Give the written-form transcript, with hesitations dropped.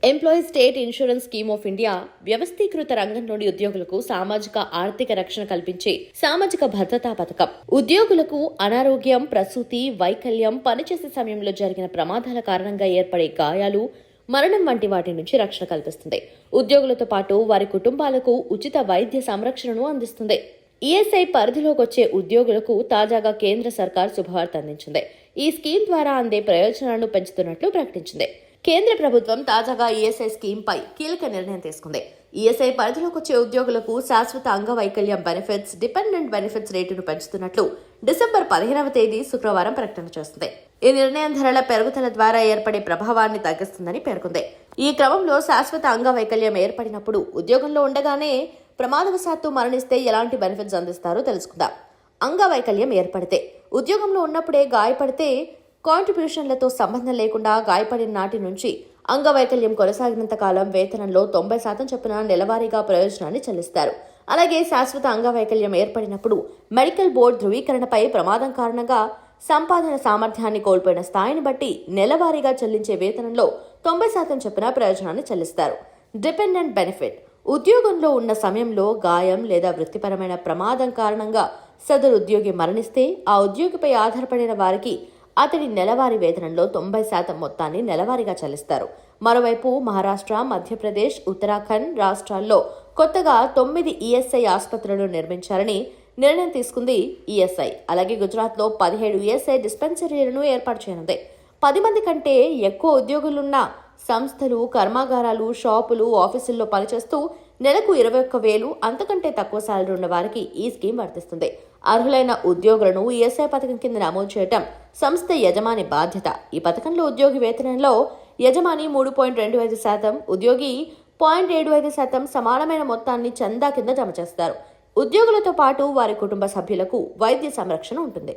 Employees state insurance scheme of India వ్యవస్థీకృత రంగంలోని ఉద్యోగులకు సామాజిక ఆర్థిక రక్షణ కల్పించే సామాజిక భద్రతా పథకం. ఉద్యోగులకు అనారోగ్యం, ప్రసూతి, వైకల్యం, పనిచేసే సమయంలో జరిగిన ప్రమాదాల కారణంగా ఏర్పడే గాయాలు, మరణం వంటి వాటి నుంచి రక్షణ కల్పిస్తుంది. ఉద్యోగులతో పాటు వారి కుటుంబాలకు ఉచిత వైద్య సంరక్షణను అందిస్తుంది. ఈఎస్ఐ పరిధిలోకి వచ్చే ఉద్యోగులకు తాజాగా కేంద్ర సర్కార్ శుభవార్త అందించింది. ఈ స్కీమ్ ద్వారా అందే ప్రయోజనాలను పెంచుతున్నట్లు ప్రకటించింది. కేంద్ర ప్రభుత్వం తాజాగా ఈఎస్ఐ స్కీమ్ పై కీలక నిర్ణయం తీసుకుంది. ఈఎస్ఐ పరిధిలోకి వచ్చే ఉద్యోగులకు శాశ్వత అంగవైకల్యం బెనిఫిట్స్, డిపెండెంట్ బెనిఫిట్స్ రేటును పెంచుతున్నట్లు డిసెంబర్ 15వ తేదీ శుక్రవారం ప్రకటన చేస్తుంది. ఈ నిర్ణయం ధరల పెరుగుదల ద్వారా ఏర్పడే ప్రభావాన్ని తగ్గిస్తుందని పేర్కొంది. ఈ క్రమంలో శాశ్వత అంగవైకల్యం ఏర్పడినప్పుడు ఉద్యోగంలో ఉండగానే ప్రమాదవశాత్తు మరణిస్తే ఎలాంటి బెనిఫిట్స్ అందిస్తారో తెలుసుకుందాం. అంగవైకల్యం ఏర్పడితే, ఉద్యోగంలో ఉన్నప్పుడే గాయపడితే కాంట్రిబ్యూషన్లతో సంబంధం లేకుండా గాయపడిన నాటి నుంచి అంగవైకల్యం కొనసాగినంత కాలం వేతనంలో 90% చొప్పున నెలవారీగా ప్రయోజనాన్ని చెల్లిస్తారు. అలాగే శాశ్వత అంగవైకల్యం ఏర్పడినప్పుడు మెడికల్ బోర్డు ధృవీకరణపై ప్రమాదం కారణంగా సంపాదన సామర్థ్యాన్ని కోల్పోయిన స్థాయిని బట్టి నెలవారీగా చెల్లించే వేతనంలో 90% చొప్పున ప్రయోజనాన్ని చెల్లిస్తారు. డిపెండెంట్ బెనిఫిట్: ఉద్యోగంలో ఉన్న సమయంలో గాయం లేదా వృత్తిపరమైన ప్రమాదం కారణంగా సదరు ఉద్యోగి మరణిస్తే ఆ ఉద్యోగిపై ఆధారపడిన వారికి అతడి నెలవారీ వేతనంలో 90% మొత్తాన్ని నెలవారీగా చెల్లిస్తారు. మరోవైపు మహారాష్ట్ర, మధ్యప్రదేశ్, ఉత్తరాఖండ్ రాష్ట్రాల్లో కొత్తగా 9 ఈఎస్ఐ ఆసుపత్రులను నిర్మించాలని నిర్ణయం తీసుకుంది ఈఎస్ఐ. అలాగే గుజరాత్లో 17 ఈఎస్ఐ డిస్పెన్సరీలను ఏర్పాటు చేయనుంది. 10 మంది కంటే ఎక్కువ ఉద్యోగులున్న సంస్థలు, కర్మాగారాలు, షాపులు, ఆఫీసుల్లో పనిచేస్తూ నెలకు 21,000 అంతకంటే తక్కువ శాలరీ ఉన్న వారికి ఈ స్కీమ్ వర్తిస్తుంది. అర్హులైన ఉద్యోగులను ఈఎస్ఐ పథకం కింద నమోదు చేయడం సంస్థ యజమాని బాధ్యత. ఈ పథకంలో ఉద్యోగి వేతనంలో యజమాని 3.25%, ఉద్యోగి 0.75% సమానమైన మొత్తాన్ని చందా కింద జమ చేస్తారు. ఉద్యోగులతో పాటు వారి కుటుంబ సభ్యులకు వైద్య సంరక్షణ ఉంటుంది.